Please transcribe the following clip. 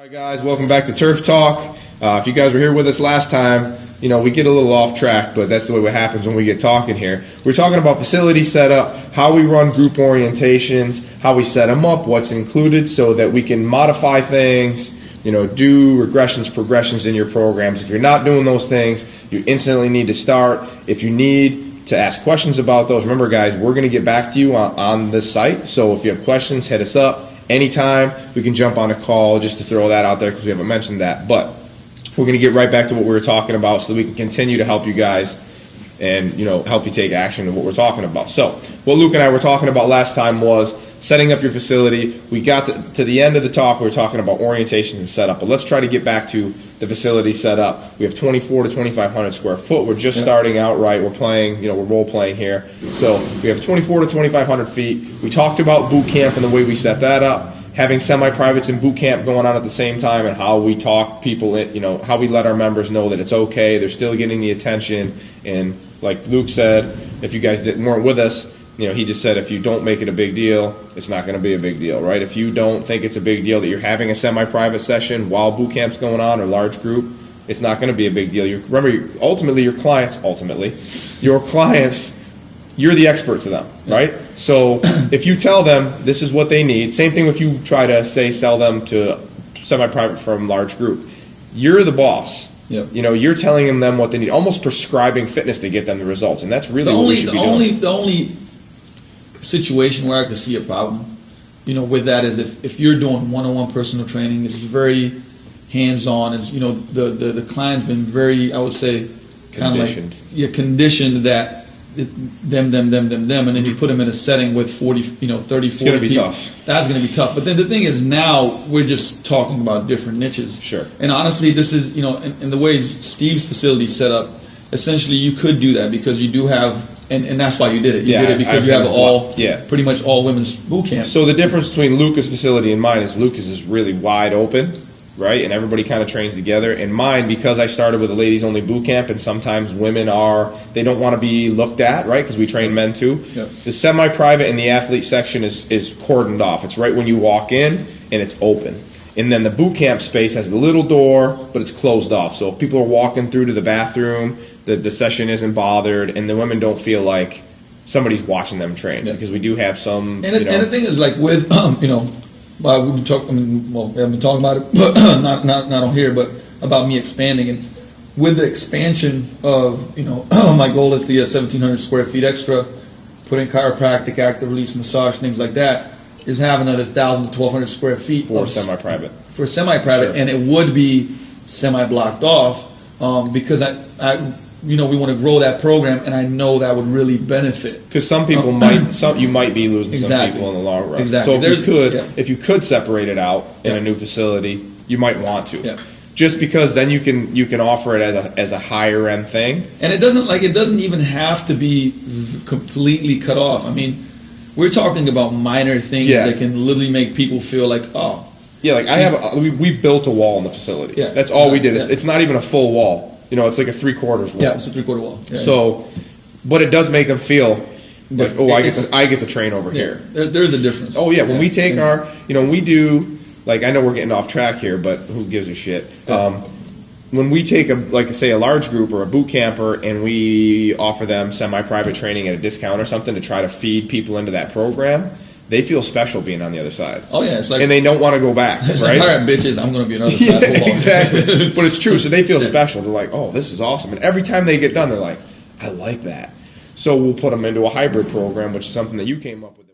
Hi guys, welcome back to Turf Talk. If you guys were here with us last time, we get a little off track, but that's the way what happens when we get talking here. We're talking about facility setup, how we run group orientations, how we set them up, what's included so that we can modify things, do regressions, progressions in your programs. If you're not doing those things, you instantly need to start. If you need to ask questions about those, remember guys, we're going to get back to you on this site. So if you have questions, hit us up. Anytime we can jump on a call, just to throw that out there because we haven't mentioned that. But we're going to get right back to what we were talking about so that we can continue to help you guys and help you take action of what we're talking about. So what Luke and I were talking about last time was setting up your facility. We got to the end of the talk, we were talking about orientation and setup, but let's try to get back to the facility setup. We have 24 to 2,500 square foot. We're just starting out, right? We're playing, we're role playing here. So we have 24 to 2,500 feet. We talked about boot camp and the way we set that up, having semi-privates and boot camp going on at the same time, and how we talk people, how we let our members know that it's okay, they're still getting the attention. And like Luke said, if you guys weren't with us, he just said if you don't make it a big deal, it's not going to be a big deal, right? If you don't think it's a big deal that you're having a semi-private session while boot camp's going on or large group, it's not going to be a big deal. Remember, ultimately, your clients, you're the expert to them, right? So if you tell them this is what they need, same thing if you try to sell them to semi-private from large group, you're the boss. Yep. You're telling them what they need, almost prescribing fitness to get them the results, and that's really what we should be doing. The only situation where I could see a problem, with that is if you're doing one-on-one personal training, it's very hands-on. It's the client's been very, I would say, kind of like you're conditioned that them, and then you put them in a setting with 30, 40 it's going to be people. tough. That's going to be tough. But then the thing is, now we're just talking about different niches. Sure. And honestly, this is, in the way Steve's facility is set up, essentially you could do that because you do have, and that's why you did it. You did it because you have pretty much all women's boot camp. So the difference between Lucas' facility and mine is Lucas is really wide open, right? And everybody kind of trains together. And mine, because I started with a ladies-only boot camp, and sometimes women they don't want to be looked at, right? Because we train men too. Yep. The semi-private and the athlete section is cordoned off. It's right when you walk in, and it's open. And then the boot camp space has a little door, but it's closed off. So if people are walking through to the bathroom, the session isn't bothered, and the women don't feel like somebody's watching them train. Yeah. Because we do have some. And the thing is, like with I've been talking about it, but not on here, but about me expanding. And with the expansion of my goal is to get 1,700 square feet extra, put in chiropractic, active release, massage, things like that. Is have another 1,000 to 1,200 square feet for semi-private. For semi-private, sure. And it would be semi-blocked off because we want to grow that program, and I know that would really benefit. Because some people you might be losing some people in the long run. Exactly. So if you could separate it out in a new facility, you might want to. Yeah. Just because then you can offer it as a higher end thing. And it doesn't even have to be completely cut off. I mean, we're talking about minor things that can literally make people feel like, oh. Yeah, like we built a wall in the facility. Yeah. That's all we did. It's not even a full wall. It's like a 3/4 wall. Yeah, it's a 3/4 wall. Yeah, so, but it does make them feel like, I get the train over here. There's a difference. Oh yeah, when we take when we do, like, I know we're getting off track here, but who gives a shit? Yeah. When we take a large group or a boot camper and we offer them semi-private training at a discount or something to try to feed people into that program, they feel special being on the other side. Oh yeah, it's like, and they don't want to go back. It's right? Like, all right, bitches, I'm going to be on the other side. Yeah, exactly. But it's true. So they feel special. They're like, oh, this is awesome. And every time they get done, they're like, I like that. So we'll put them into a hybrid program, which is something that you came up with.